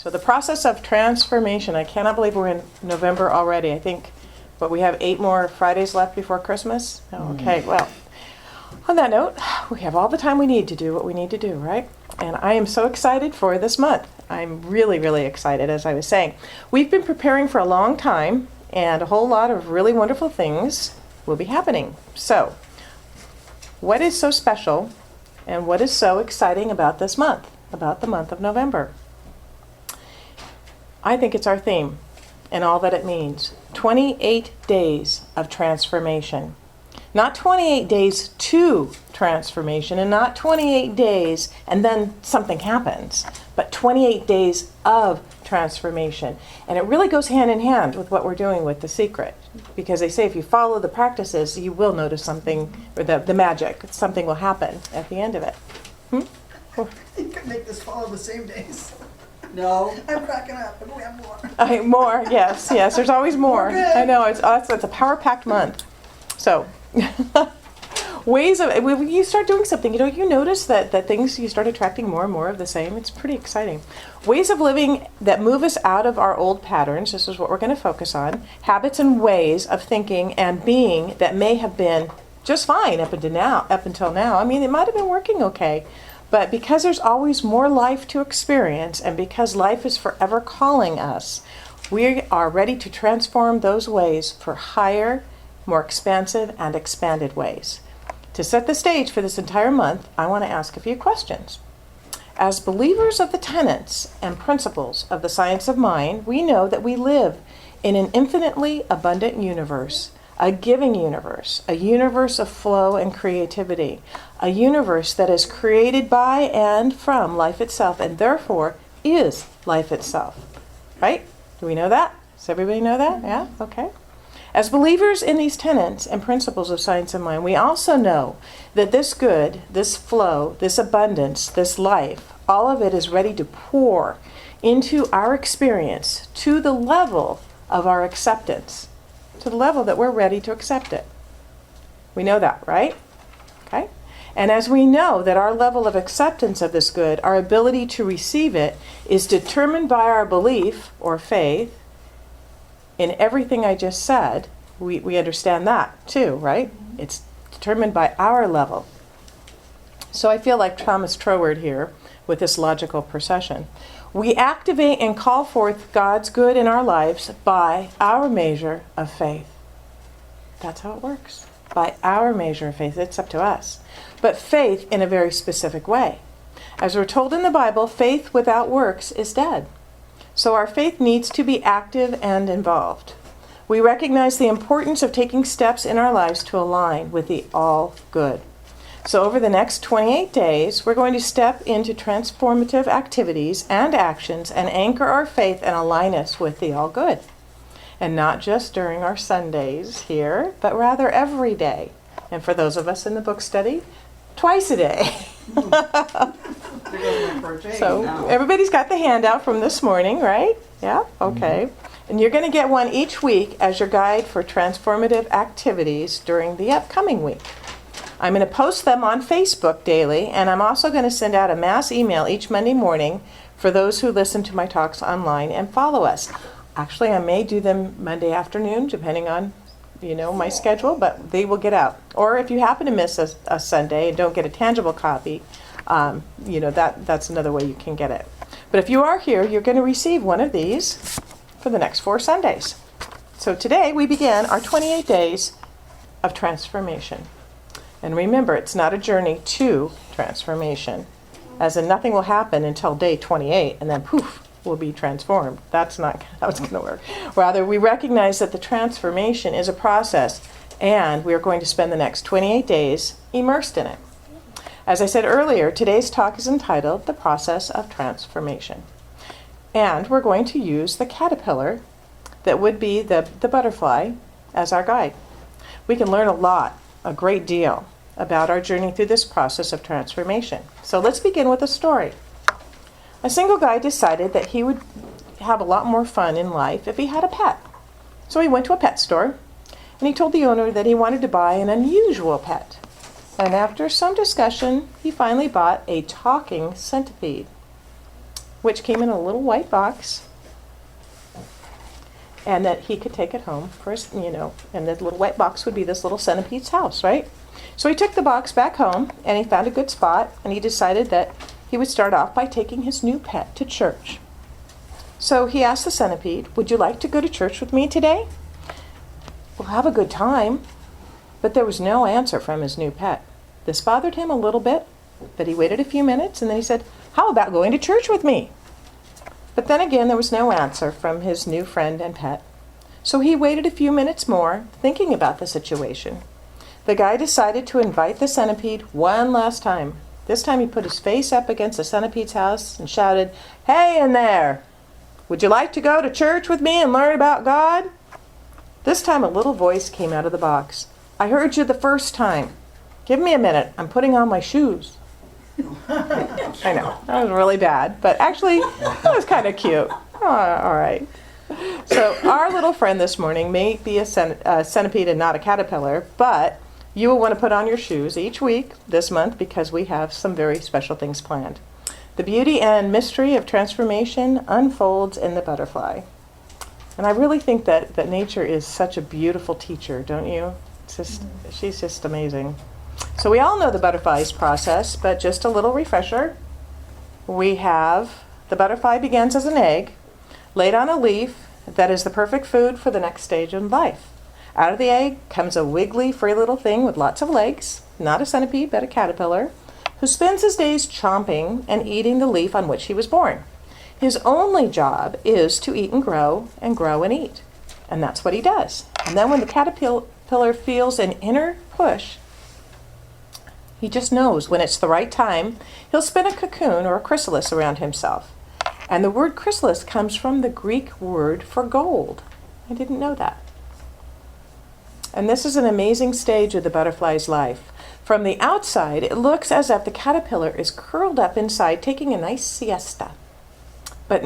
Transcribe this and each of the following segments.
So the process of transformation, I cannot believe we're in November already. I think, but we have 8 more Fridays left before Christmas. Oh, okay, well, on that note, we have all the time we need to do what we need to do, right? And I am so excited for this month. I'm really, really excited, as I was saying. We've been preparing for a long time, and a whole lot of really wonderful things will be happening. So, what is so special and what is so exciting about this month, about the month of November? I think it's our theme and all that it means. 28 days of transformation. Not 28 days to transformation and not 28 days and then something happens, but 28 days of transformation. And it really goes hand in hand with what we're doing with The Secret, because they say if you follow the practices, you will notice something, or the magic, something will happen at the end of it. You could make this follow the same days. No. I'm cracking up, and we have more. More, yes, there's always more. Okay. I know, it's a power-packed month. So, ways of, when you start doing something, you notice that things, you start attracting more and more of the same. It's pretty exciting. Ways of living that move us out of our old patterns, this is what we're going to focus on. Habits and ways of thinking and being that may have been just fine up until now. I mean, it might have been working okay. But because there's always more life to experience, and because life is forever calling us, we are ready to transform those ways for higher, more expansive, and expanded ways. To set the stage for this entire month, I want to ask a few questions. As believers of the tenets and principles of the science of mind, we know that we live in an infinitely abundant universe, a giving universe, a universe of flow and creativity, a universe that is created by and from life itself, and therefore is life itself. Right? Do we know that? Does everybody know that? Yeah? Okay. As believers in these tenets and principles of science of mind, we also know that this good, this flow, this abundance, this life, all of it is ready to pour into our experience to the level of our acceptance, to the level that we're ready to accept it. We know that, right? Okay? And as we know that our level of acceptance of this good, our ability to receive it, is determined by our belief or faith in everything I just said, we understand that too, right? It's determined by our level. So I feel like Thomas Troward here with this logical procession. We activate and call forth God's good in our lives by our measure of faith. That's how it works. By our measure of faith. It's up to us. But faith in a very specific way. As we're told in the Bible, faith without works is dead. So our faith needs to be active and involved. We recognize the importance of taking steps in our lives to align with the all good. So over the next 28 days, we're going to step into transformative activities and actions and anchor our faith and align us with the all good. And not just during our Sundays here, but rather every day. And for those of us in the book study, twice a day. So everybody's got the handout from this morning, right? Yeah? Okay. And you're going to get one each week as your guide for transformative activities during the upcoming week. I'm going to post them on Facebook daily, and I'm also going to send out a mass email each Monday morning for those who listen to my talks online and follow us. Actually, I may do them Monday afternoon, depending on my schedule, but they will get out. Or if you happen to miss a Sunday and don't get a tangible copy, that's another way you can get it. But if you are here, you're going to receive one of these for the next 4 Sundays. So today we begin our 28 days of transformation. And remember, it's not a journey to transformation, as in nothing will happen until day 28, and then poof, we'll be transformed. That's not how it's going to work. Rather, we recognize that the transformation is a process, and we are going to spend the next 28 days immersed in it. As I said earlier, today's talk is entitled The Process of Transformation. And we're going to use the caterpillar that would be the butterfly as our guide. We can learn a great deal, about our journey through this process of transformation. So let's begin with a story. A single guy decided that he would have a lot more fun in life if he had a pet. So he went to a pet store, and he told the owner that he wanted to buy an unusual pet. And after some discussion, he finally bought a talking centipede. which came in a little white box, and that he could take it home for his, and the little white box would be this little centipede's house, right? So he took the box back home, and he found a good spot, and he decided that he would start off by taking his new pet to church. So he asked the centipede, "Would you like to go to church with me today?" "We'll have a good time." But there was no answer from his new pet. This bothered him a little bit, but he waited a few minutes, and then he said, "How about going to church with me?" But then again, there was no answer from his new friend and pet. So he waited a few minutes more, thinking about the situation. The guy decided to invite the centipede one last time. This time he put his face up against the centipede's house and shouted, "Hey in there! Would you like to go to church with me and learn about God?" This time a little voice came out of the box. "I heard you the first time. Give me a minute. I'm putting on my shoes." I know, that was really bad, but actually, that was kind of cute. Oh, all right. So our little friend this morning may be a centipede and not a caterpillar, but you will want to put on your shoes each week this month because we have some very special things planned. The beauty and mystery of transformation unfolds in the butterfly. And I really think that nature is such a beautiful teacher, don't you? She's just amazing. So we all know the butterfly's process, but just a little refresher. We have the butterfly begins as an egg laid on a leaf that is the perfect food for the next stage in life. Out of the egg comes a wiggly, free little thing with lots of legs, not a centipede, but a caterpillar, who spends his days chomping and eating the leaf on which he was born. His only job is to eat and grow and eat. And that's what he does. And then when the caterpillar feels an inner push, he just knows when it's the right time, he'll spin a cocoon or a chrysalis around himself. And the word chrysalis comes from the Greek word for gold. I didn't know that. And this is an amazing stage of the butterfly's life. From the outside, it looks as if the caterpillar is curled up inside taking a nice siesta. But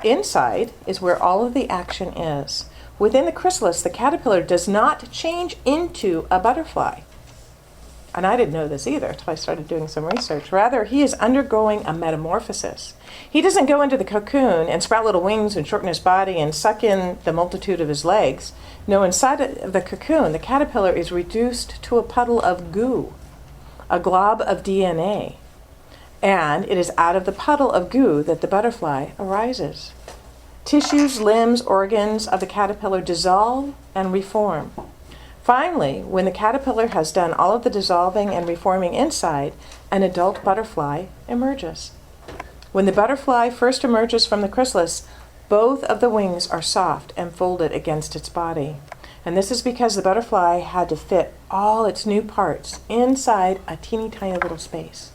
inside is where all of the action is. Within the chrysalis, the caterpillar does not change into a butterfly. And I didn't know this either until I started doing some research. Rather, he is undergoing a metamorphosis. He doesn't go into the cocoon and sprout little wings and shorten his body and suck in the multitude of his legs. No, inside of the cocoon, the caterpillar is reduced to a puddle of goo, a glob of DNA. And it is out of the puddle of goo that the butterfly arises. Tissues, limbs, organs of the caterpillar dissolve and reform. Finally, when the caterpillar has done all of the dissolving and reforming inside, an adult butterfly emerges. When the butterfly first emerges from the chrysalis, both of the wings are soft and folded against its body. And this is because the butterfly had to fit all its new parts inside a teeny tiny little space.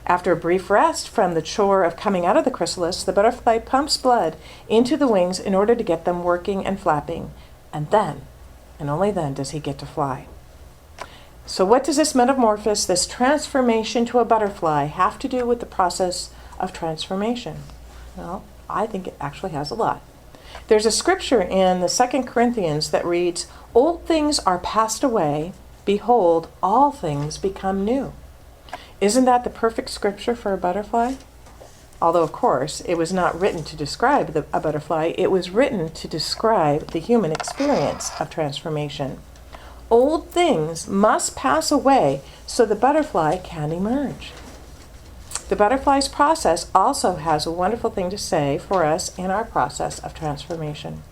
After a brief rest from the chore of coming out of the chrysalis, the butterfly pumps blood into the wings in order to get them working and flapping. And then, and only then, does he get to fly. So what does this metamorphosis, this transformation to a butterfly, have to do with the process of transformation? Well, I think it actually has a lot. There's a scripture in the 2 Corinthians that reads, "Old things are passed away, behold, all things become new." Isn't that the perfect scripture for a butterfly? Although, of course, it was not written to describe a butterfly, it was written to describe the human experience of transformation. Old things must pass away so the butterfly can emerge. The butterfly's process also has a wonderful thing to say for us in our process of transformation.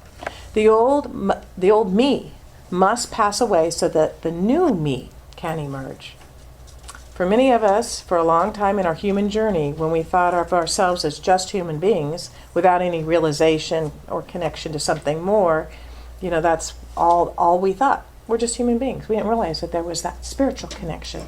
The old me must pass away so that the new me can emerge. For many of us, for a long time in our human journey, when we thought of ourselves as just human beings without any realization or connection to something more, that's all we thought. We're just human beings. We didn't realize that there was that spiritual connection.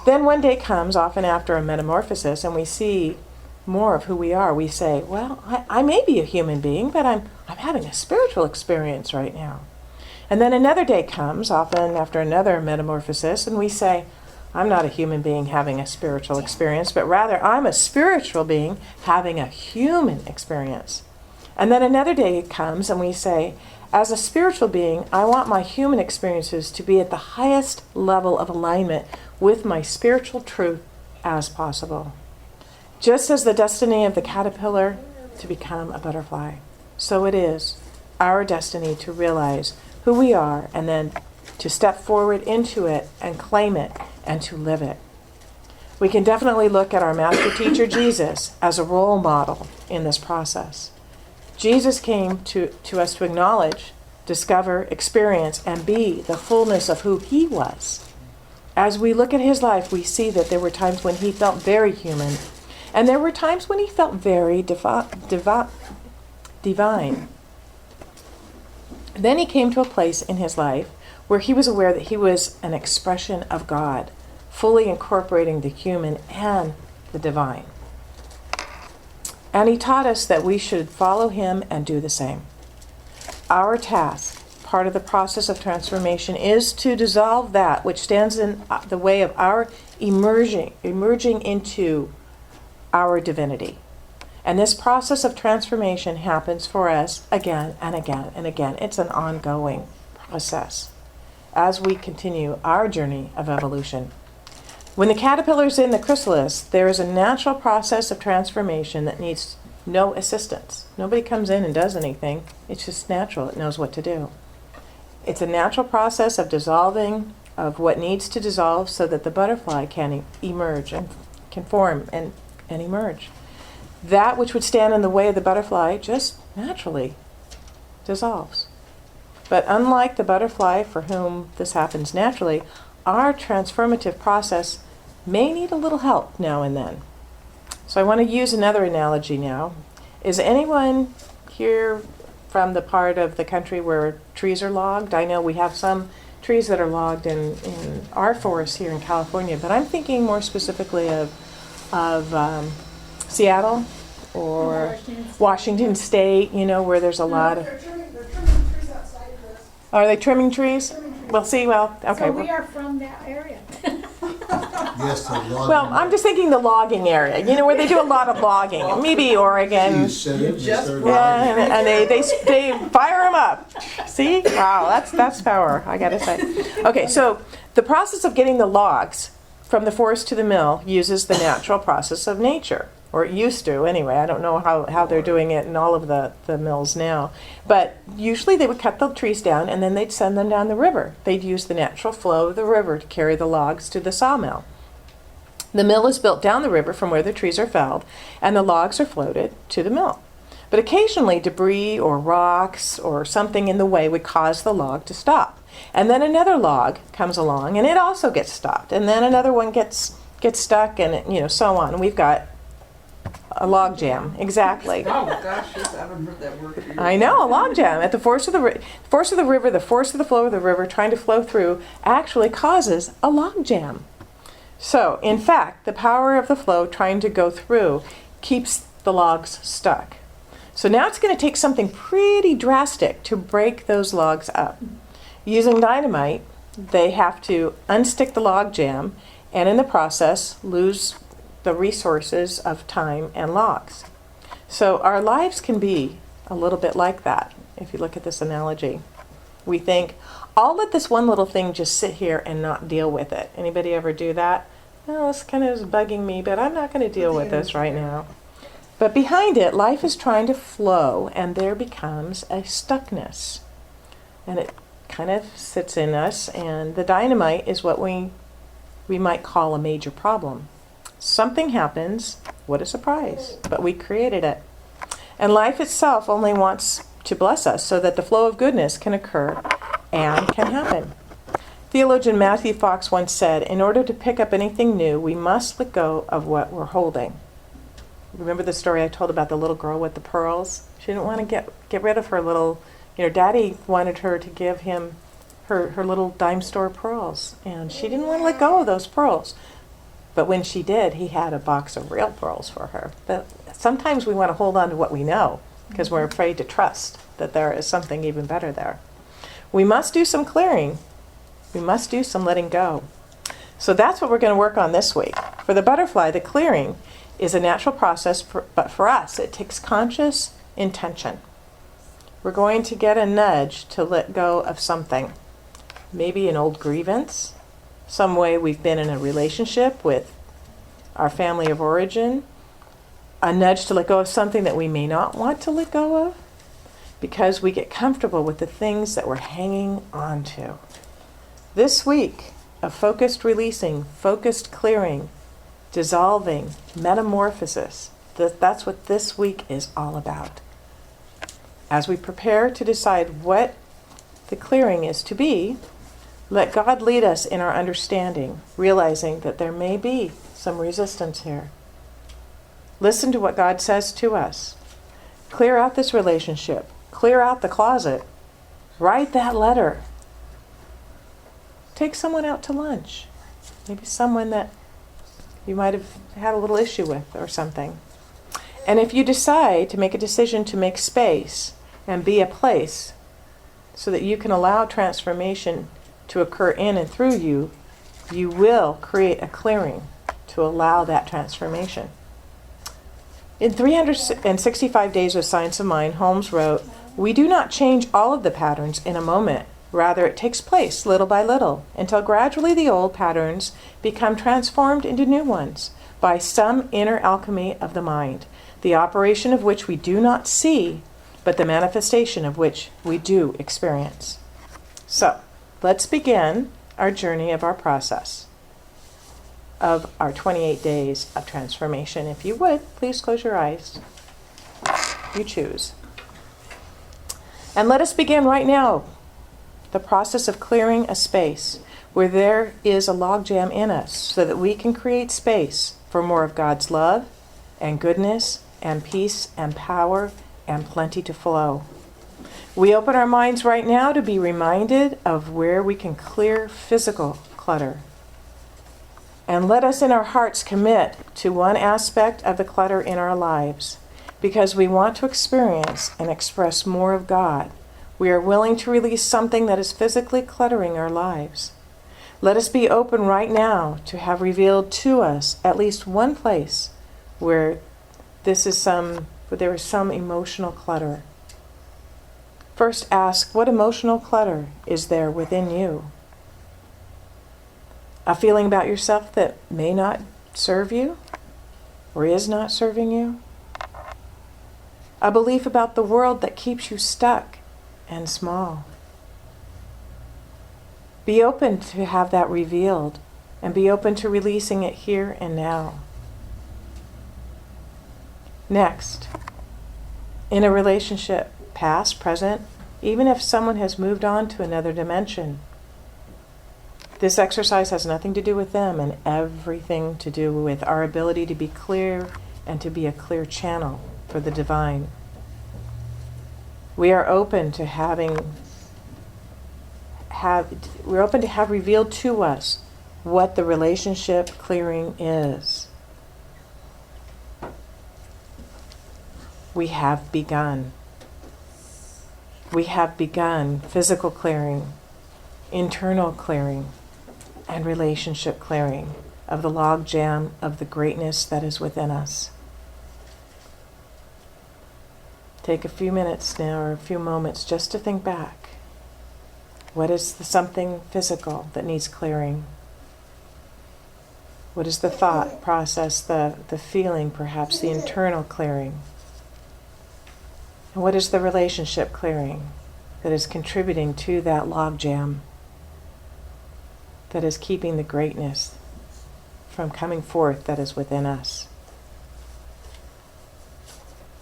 Then one day comes, often after a metamorphosis, and we see more of who we are. We say, well, I may be a human being, but I'm having a spiritual experience right now. And then another day comes, often after another metamorphosis, and we say, I'm not a human being having a spiritual experience, but rather I'm a spiritual being having a human experience. And then another day comes and we say, as a spiritual being, I want my human experiences to be at the highest level of alignment with my spiritual truth as possible. Just as the destiny of the caterpillar to become a butterfly, so it is our destiny to realize who we are and then to step forward into it and claim it and to live it. We can definitely look at our master teacher Jesus as a role model in this process. Jesus came to us to acknowledge, discover, experience, and be the fullness of who he was. As we look at his life, we see that there were times when he felt very human, and there were times when he felt very divine. Then he came to a place in his life where he was aware that he was an expression of God, fully incorporating the human and the divine. And he taught us that we should follow him and do the same. Our task, part of the process of transformation, is to dissolve that which stands in the way of our emerging into our divinity. And this process of transformation happens for us again and again and again. It's an ongoing process as we continue our journey of evolution. When the caterpillar's in the chrysalis, there is a natural process of transformation that needs no assistance. Nobody comes in and does anything. It's just natural. It knows what to do. It's a natural process of dissolving of what needs to dissolve so that the butterfly can emerge and can form and emerge. That which would stand in the way of the butterfly just naturally dissolves. But unlike the butterfly for whom this happens naturally, our transformative process may need a little help now and then. So I want to use another analogy now. Is anyone here from the part of the country where trees are logged? I know we have some trees that are logged in our forests here in California, but I'm thinking more specifically of Seattle or Washington State, where there's a lot of... They're trimming trees outside of this. Are they trimming trees? Well, okay. So we are from that area. Yes, the logging. Well, I'm just thinking the logging area, where they do a lot of logging. Maybe Oregon. You said it, Just- Mr. Yeah, Logging. and they fire them up. See? Wow, that's power, I gotta say. Okay, so the process of getting the logs from the forest to the mill uses the natural process of nature. Or it used to, anyway. I don't know how they're doing it in all of the mills now. But usually they would cut the trees down and then they'd send them down the river. They'd use the natural flow of the river to carry the logs to the sawmill. The mill is built down the river from where the trees are felled, and the logs are floated to the mill. But occasionally debris or rocks or something in the way would cause the log to stop. And then another log comes along and it also gets stopped. And then another one gets stuck and so on. And we've got a log jam, exactly. Oh gosh, yes, I haven't heard that word for years. I know, a log jam. At the force of the river, the force of the flow of the river trying to flow through actually causes a log jam. So, in fact, the power of the flow trying to go through keeps the logs stuck. So now it's going to take something pretty drastic to break those logs up. Using dynamite, they have to unstick the log jam and in the process lose the resources of time and logs. So our lives can be a little bit like that, if you look at this analogy. We think, I'll let this one little thing just sit here and not deal with it. Anybody ever do that? Oh, this kind of is bugging me, but I'm not going to deal with this right now. But behind it, life is trying to flow, and there becomes a stuckness. And it kind of sits in us, and the dynamite is what we might call a major problem. Something happens, what a surprise, but we created it. And life itself only wants to bless us so that the flow of goodness can occur and can happen. Theologian Matthew Fox once said, in order to pick up anything new, we must let go of what we're holding. Remember the story I told about the little girl with the pearls? She didn't want to get rid of her little, Daddy wanted her to give him her little dime store pearls. And she didn't want to let go of those pearls. But when she did, he had a box of real pearls for her. But sometimes we want to hold on to what we know because we're afraid to trust that there is something even better there. We must do some clearing. We must do some letting go. So that's what we're going to work on this week. For the butterfly, the clearing is a natural process, but for us, it takes conscious intention. We're going to get a nudge to let go of something. Maybe an old grievance, some way we've been in a relationship with our family of origin, a nudge to let go of something that we may not want to let go of, because we get comfortable with the things that we're hanging on to. This week of focused releasing, focused clearing, dissolving, metamorphosis, that's what this week is all about. As we prepare to decide what the clearing is to be, let God lead us in our understanding, realizing that there may be some resistance here. Listen to what God says to us. Clear out this relationship. Clear out the closet. Write that letter. Take someone out to lunch. Maybe someone that you might have had a little issue with or something. And if you decide to make a decision to make space and be a place so that you can allow transformation to occur in and through you, you will create a clearing to allow that transformation. In 365 Days of Science of Mind, Holmes wrote, "We do not change all of the patterns in a moment. Rather, it takes place little by little until gradually the old patterns become transformed into new ones by some inner alchemy of the mind, the operation of which we do not see, but the manifestation of which we do experience." So, let's begin our journey of our process of our 28 days of transformation. If you would, please close your eyes. You choose. And let us begin right now the process of clearing a space where there is a logjam in us so that we can create space for more of God's love and goodness and peace and power and plenty to flow. We open our minds right now to be reminded of where we can clear physical clutter. And let us in our hearts commit to one aspect of the clutter in our lives, because we want to experience and express more of God. We are willing to release something that is physically cluttering our lives. Let us be open right now to have revealed to us at least one place where there is some emotional clutter. First ask, what emotional clutter is there within you? A feeling about yourself that may not serve you or is not serving you? A belief about the world that keeps you stuck and small? Be open to have that revealed and be open to releasing it here and now. Next, in a relationship, past, present, even if someone has moved on to another dimension, this exercise has nothing to do with them and everything to do with our ability to be clear and to be a clear channel for the divine. We are open to have revealed to us what the relationship clearing is. We have begun. We have begun physical clearing, internal clearing, and relationship clearing of the log jam of the greatness that is within us. Take a few minutes now, or a few moments, just to think back. What is something physical that needs clearing? What is the thought process, the feeling, perhaps the internal clearing? And what is the relationship clearing that is contributing to that logjam, that is keeping the greatness from coming forth that is within us?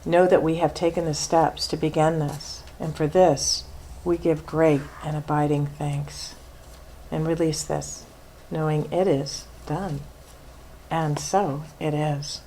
Know that we have taken the steps to begin this, and for this we give great and abiding thanks. And release this, knowing it is done. And so it is.